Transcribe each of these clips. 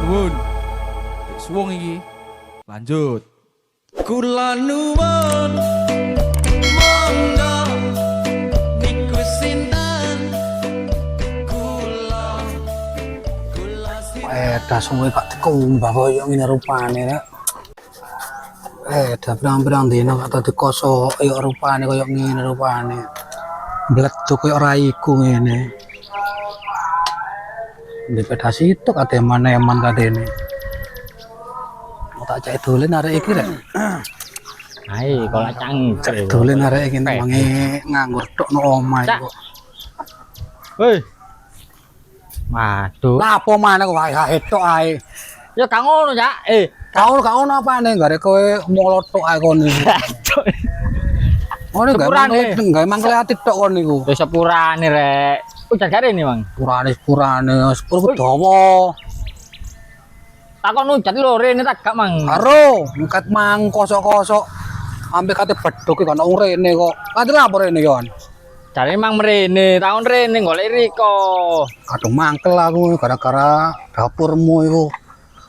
nuwun. Dek suwung iki. Lanjut. Kula nuwun monggo niku sinten kula dah suwe gak dikumbah koyo ngene rupane rek. Dah pirang-pirang dina gak tau dikosoki kok rupane koyo ngene rupane. Bleduk koyo raiku ngene. Di pedas itu kate maneman katene. Mau tak cek dolen arek iki rek. Hai, kalau cangkir. Dolen arek iki wangi nganggur tok no omah kok. Hei. Waduh. Lah apa maneh kok ae tok ae. Ya gak ngono, Cak. Kau apane gare kowe molotok ae kon iki. Oh, enggak mangkel ati tok kon niku. Wis sepurane rek. Udah gare ini, Mang. Purane sepur dawa. Takon ujat lho rene tak gak, Mang. Karo, ngkat mang kosok-kosok. Ampe kate bedhok iki ana rene kok. Kate lapor rene iki kon. Jare Mang mrene, takon rene golek Riko. Kadung mangkel aku gara-gara dapurmu iku.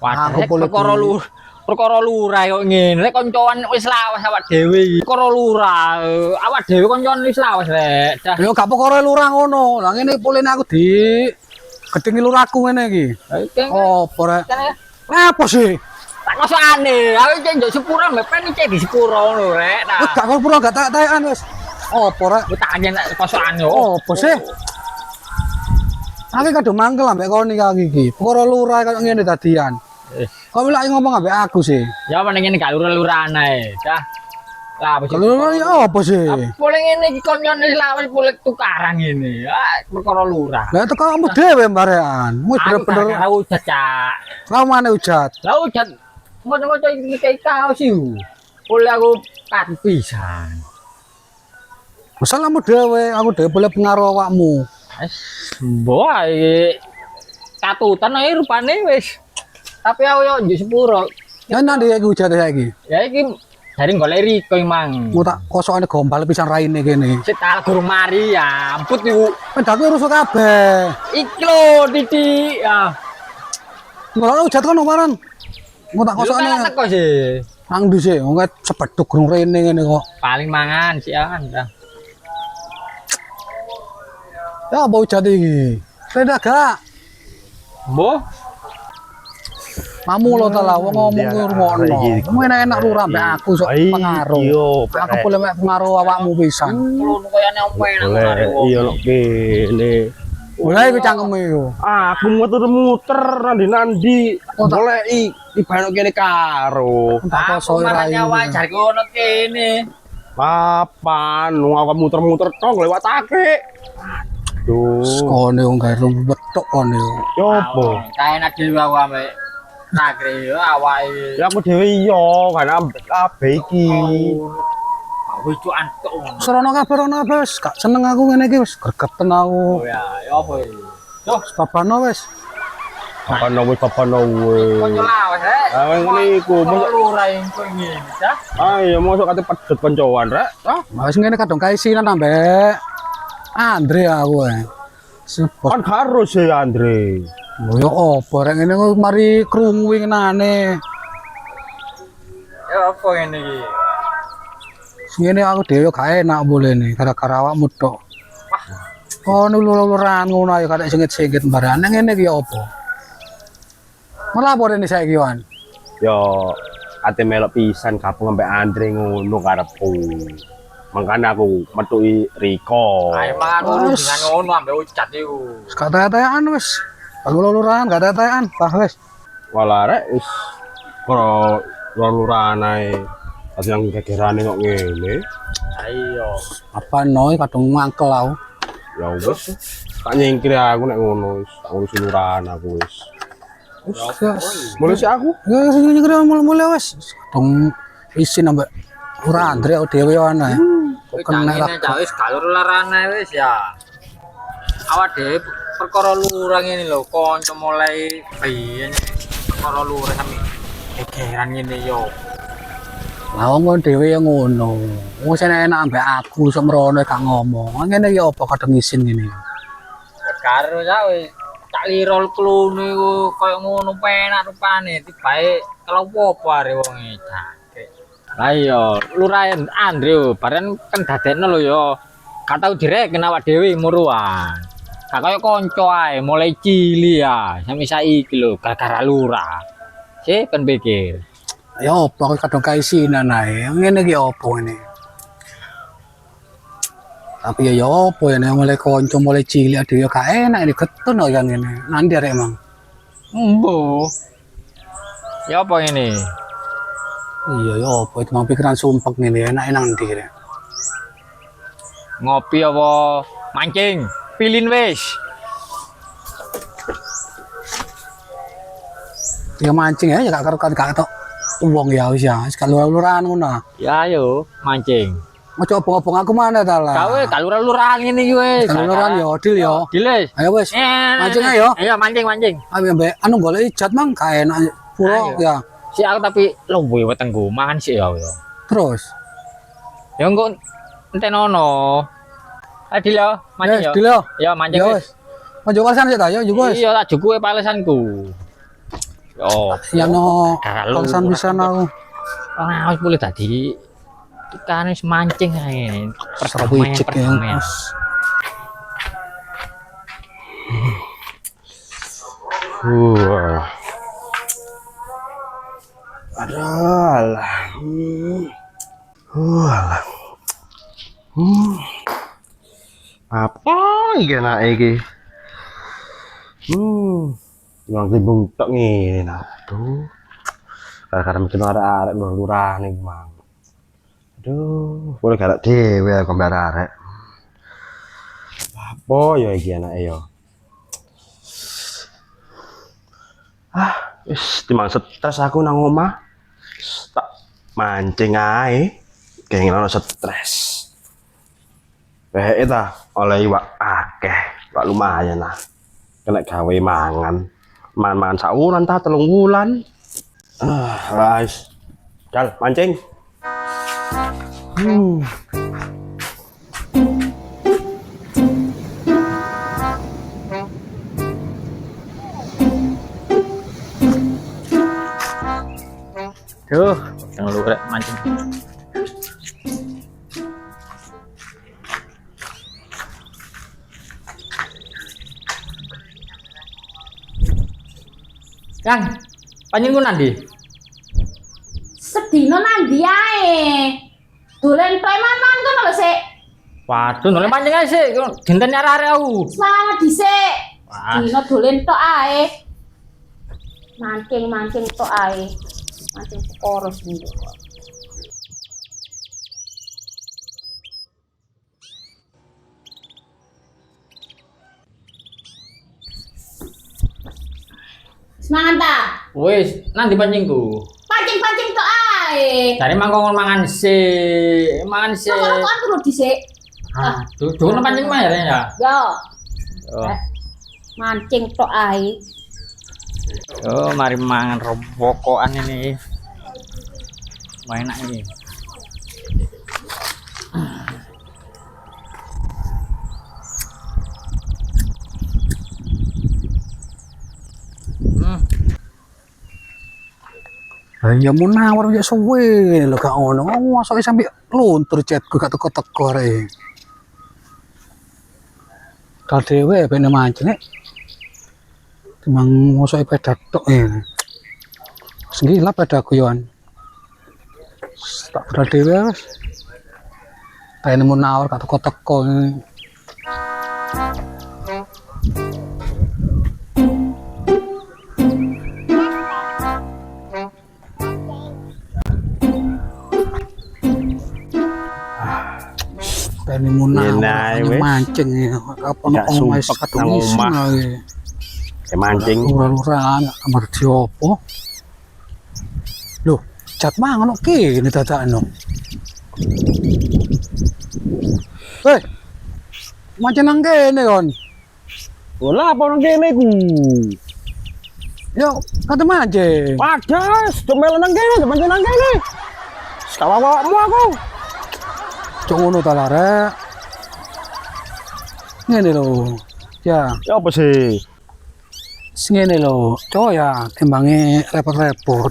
Waduh, perkara lurah kok ngene. Rek koncoan wis lawas awak dhewe iki. Perkara lurah, awak dhewe koncoan wis lawas rek. Dah. Yo gak perkara lurah ngono. Lah ngene pulene aku di gedhengi lurahku ngene iki. Opo rek? Apa sih? Tak kosokane. Aku iki njuk sepura mepen iki di sepura ngono rek. Wis gak sepura gak tak-takan wis. Opo rek? Wis tak nyen kosokane. Opo sih? Aku kadung mangkel ambek kon iki. Perkara lurah kaya ngene dadian. Kok lagi ngomong ambek aku sih? Ya apa ngene gak lurah-lurahan ae. Dah. Lah apa sih? Lurah ya apa sih? Boleh ngene iki konyon wis lawas boleh tukaran ngene. Ah, perkara lurah. Lah teko kamu dhewe mbarean. Wis bener-bener ora ujat, Cak. kamu mana ujat. Lah ujat ngono-ngono iki kayak kaos iki. Boleh aku kat pisan. Masalahmu dhewe, aku dhewe boleh pengaruh awakmu. Wis mbok ae katutan ae rupane wis. Tapi aku yo njuk sepuro. Ya nanti iki ujat saiki. Ya iki dari golek Riko Mang. Mu tak kosokane gombal pisan raine kene. Sik tak guru mari ya, amput iku. Pendake rusuh kabeh. Iki lho Didi. Ya. Ngono ujat kono paran. Mu tak kosokane Lu teko sih. nang ndi sih, wong sepeduk grung rene ngene kok. Paling mangan sih kan. Ya apa ujat iki? Rene gak. Mbok Mamu lo ta lah wong ngomong ku rumono. Mu enak-enak lurah mbek aku sok pengaruh. Aku boleh mek pengaruh awakmu pisan. ngono koyane ompeng. Iya lho kene. Boleh iku cangkeme iku. Aku muter-muter nandi-nandi goleki ibano kene karo. Tak Aku kosok rai. marane wajar ngono kene. Papan aku muter-muter tok lewatake. Aduh. Kone wong gawe betok kone. Yo opo? Kae enak dhewe aku ambek Nagri yo awake. Ya aku dhewe iya kan kabeh iki. Wis cuk antuk. Serono kabeh wis gak seneng aku ngene iki wis gregeten aku. Oh ya, ya apa iki? Yo, Babano wis. Papano wis papano wis. konco lawas rek. Ah ngene iku mosok lurah engko ngene, Cak. ayo mosok kate pedet koncoan rek. Ah, Wis ngene kadung kaisinan ambek Andre aku Sebos. kan harus ya Andre. Yo opo rek ngene kok mari krungu winginane. Ya apa ngene iki? Ngene aku dhewe gak enak boleh nih gara-gara awakmu tok. Oh luluran ngono ayo kadek singit-singit barane ngene iki opo? Malah apa rene saiki wan? Yo ate melok pisan gabung ambek Andre ngono karepku. Makanya aku metuki Riko. Ayo mangan urus dengan ngono ambek ucat iku. Gak taya-tayaan wis. Aku luluran gak taya-tayaan. Bah wis. Walah rek wis karo luluran ae. Pas yang gegerane kok ngene. Ayo. Apa noy kadung mangkel aku. Ya wis. Tak nyingkir aku nek ngono wis. Tak urus luluran aku wis. Mulai sih aku. Ya sing ngene mulai wis. Kadung isin ambek ora Andre aku dhewe ana. Kok kena Kene cah wis gak lurarane wis ya. Awak dhewe perkara lurah ngene lho, kanca mulai biyen perkara lurah sami gegeran ngene yo. Lah wong dhewe ya ngono. Wong sing enak ambek aku sok mrono gak ngomong. Ngene ya apa kadung isin ngene. Karo cah wis cak lirol klune ku koyo ngono penak rupane tibae kalau apa are wong e jake. Lah iya, Lurah Andre bareng kan dadekno lho ya. Gak tau direken awak dhewe muruan. Gak koyo kanca ae mulai cili ya, sampe saiki lho gara-gara Lurah. Sih kan pikir. Ya apa kadang kaisinan ae. Ngene iki apa ini? Tapi ya apa ya mulai konco mulai cilik dhewe gak enak iki getun kok yang ngene. Nanti arek emang. Embo. Ya apa ini? Iya ya apa itu mang pikiran sumpek ngene enak nanti rek. Ngopi apa mancing? Pilin wis. Ya mancing ya gak gak tok wong ya wis ya. Wis lurahan ngono. Ya ayo mancing. Mau coba ngobong aku mana ta lah. Gawe kalurahan ngene iki wis. Kalurahan ya deal ya. Diles. Ayo wis. Mancing ayo. Ayo mancing. Ayo mbek anu golek ijat mang gak enak puro ya. Si aku tapi luwe wetengku mangan sik ya. Terus. Ya engko entenono. Adil ya, mancing ya. Deal ya. Ya mancing Ya wis. wis. Mau jokal sik ta ya juga wis. Iya tak jukuke palesanku. Yo. Ya no. Kalau Kalsan bisa aku. Ora wis boleh tadi. Kita wis mancing ae. Perdamaian. Adalah. Apa iki enak iki? Yang timbung tok ngene nah. Aduh. Gara-gara mungkin arek-arek lurah ning mang. Aduh, boleh garek dhewe aku mbak arek. Apa ya iki enake ya? Wis timbang stres aku nang omah. Tak mancing ae. Kenging ono stres. Bae ta oleh iwak akeh, iwak lumayan lah. Kena gawe mangan. Mangan saulan ta 3 wulan. Guys. Jal mancing. Duh, yang lu rek mancing. Kang, panjenengan nanti? Sedino nanti ae. Dolen preman-man kono lho sik. Waduh, noleh mancing aja sih. Dinten arek-arek aku. Semangat dhisik. Wah. Dino dolen tok ae. Mancing tok ae. Mancing perkara sing. Semangat ta? Wis, nanti pancingku. Pancing tok ae. Dari mangkon mangan sih. Kok perlu dhisik. Duh, pancing mah ya. Yo. Oh. Mancing tok ae. Oh, mari mangan robokokan ini. Wah, enak ini. Ya mau nawar ya suwe lho gak ono. Mosok sampe luntur chatku gak teko-teko rek. Kal dhewe ben mancing nek. Timang mosok pedak tok ya. Sengila pedaku yoan. Tak pedal dhewe wis. Tak nemu nawar gak teko-teko. Ini munawar mancing ya. Kapan omah satu isna ya. Mancing. Lurah-lurahan kamar diopo. Loh, cat mangan oke ini dadakno. Hei. Mancing nang kene kon. Ola apa nang kene ku? Yo, kate mancing. Wadas, domel nang kene, mancing nang kene. Sekawa-kawamu aku. Cok ngono ta larek. Ngene lho. Ya. Ya apa sih? Ngene lho, cowok ya timbange repot-repot.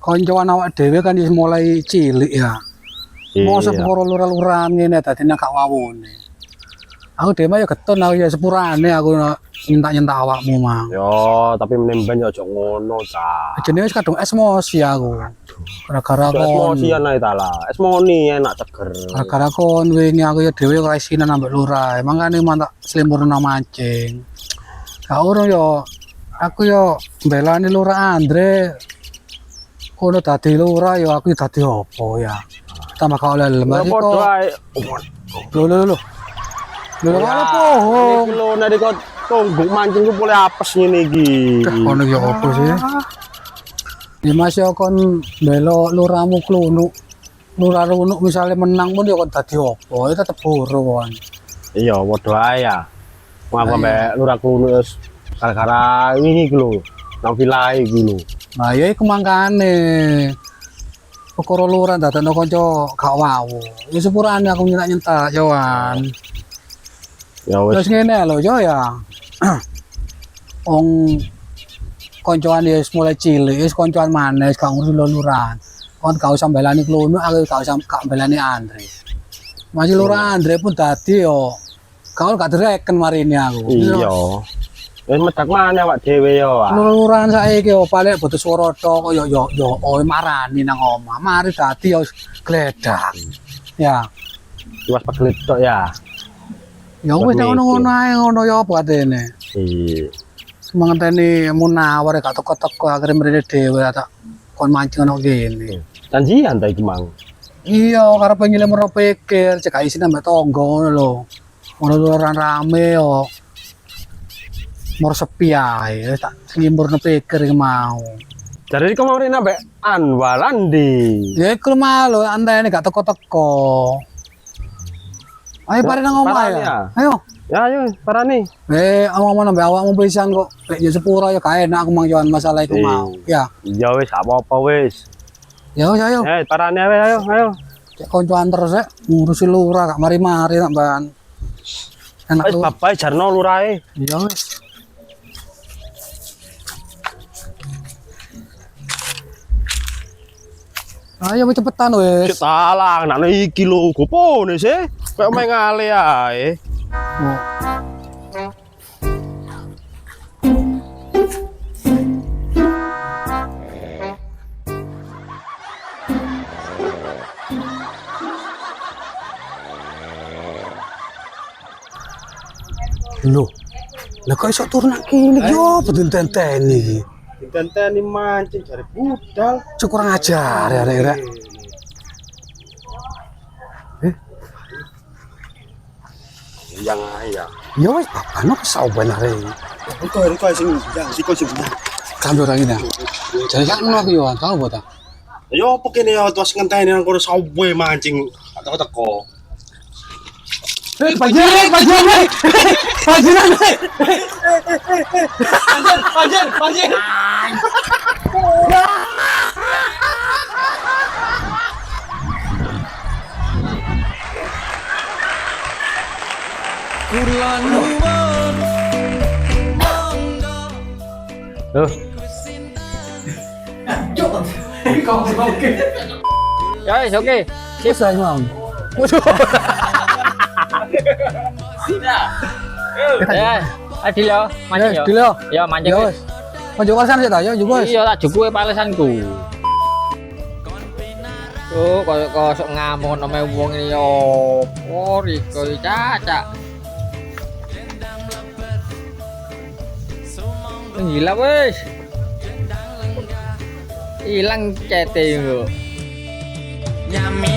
Koncoan awak dhewe kan wis mulai cilik ya. Mau sepuro lurah-lurahan ngene dadi nek gak wawone. Aku dhewe ya geton aku ya sepurane aku nyentak-nyentak awakmu mang. Yo, tapi menimban yo aja ngono ta. Jenenge wis kadung emosi aku. Gara-gara kon. Emosian ae ta lah. Esmoni enak ceger. Gara-gara kon wingi aku ya dhewe ora isinan ambek lurah. Mangkane mantak slimurna mancing. Gak urung yo. Aku yo mbelani lurah Andre. Kono dadi lurah yo aku dadi opo ya. Tambah kau lelem Yo padha ae. Lho. Lho kalau pohon. Iki lho nek kok tungguk mancing ku boleh apes ngene iki. Kono yo opo sih? Ya Mas yo kon belok lurahmu klunuk. Lurah runuk misalnya menang pun yo kon dadi opo? Ya tetep boro kon. Iya, padha ae ya. Ngapa mbek lurah kuno wis gara-gara ini iki lho. Nang vilahe iki lho. Nah ya iku mangkane. Perkara lurah dadekno kanca gak wawu. Ya sepurane aku nyentak-nyentak Yowan. Ya wis. Terus ngene lho yo ya. Wong koncoan wis mulai cilik, wis koncoan maneh, wis gak ngurus lurahan. Kon gak usah mbelani klunuk, aku gak mbelani Andre. Masih lurah Andre pun dadi yo. Kau gak direken mari ini aku. Iya. Wis medak maneh awak dhewe yo. Lurahan saiki yo paling butuh swara tok yo marani nang omah. Mari dadi yo gledak. Ya. Iwas pegelit tok ya. Ya wis ngono-ngono ae ngono ya apa atene. Iya. Mangenteni munawar gak teko-teko akhire mrene dhewe tak kon mancing ono kene. Janjian ta iki mang. Iya, karep pengen lemur pikir, cek isi nambah tonggo ngono lho. Ngono luaran rame yo. Mur sepi ae, tak ngimurno pikir iki mau. Jadi kok mau rene mbek Anwalandi. Ya iku mah lho, antene gak teko-teko. Ayo pare nang omah ya. Ayo. Ya ayo parani. Omong-omong nambah awakmu pisan kok. Lek ya sepura ya gak enak aku mangjoan masalah iku mau. Ya. Ya wis apa-apa wis. Ya wis ayo. Parani ae ayo. Cek koncoan terus rek ngurusi lurah gak mari-mari nak ban. Enak Wis lu. bapak jarno lurahe. Ya wis. Ayo cepetan wis. Salah anakne iki lho, gopone sih? Kayak main ngale ae. Oh. Loh, lah kok iso turun nang kene yo beden-tenteni iki. Ditenteni mancing jare budal. Cuk kurang ajar ya rek. Yang ya. Ya wis papano kesau bener rek. Iko sing yang siko sing. Kambil orang ini. Jadi kan ngono aku yo tahu buat tak. Yo apa kene yo terus ngenteni nang kono sawe mancing. Teko-teko. Pajiran. Kula nuwun Loh, Ya wis oke. Sip saya mau. Ya, adil yo, mancing yo. Dilo. Ya mancing Ya wis. wis. Konjo kasan sik ta ya juga wis. Iya tak jukuke palesanku. Tuh, kok sok ngamuk nome wong ini yo. Oh, Riko cacak. Gila wis. Hilang cete yo. nyami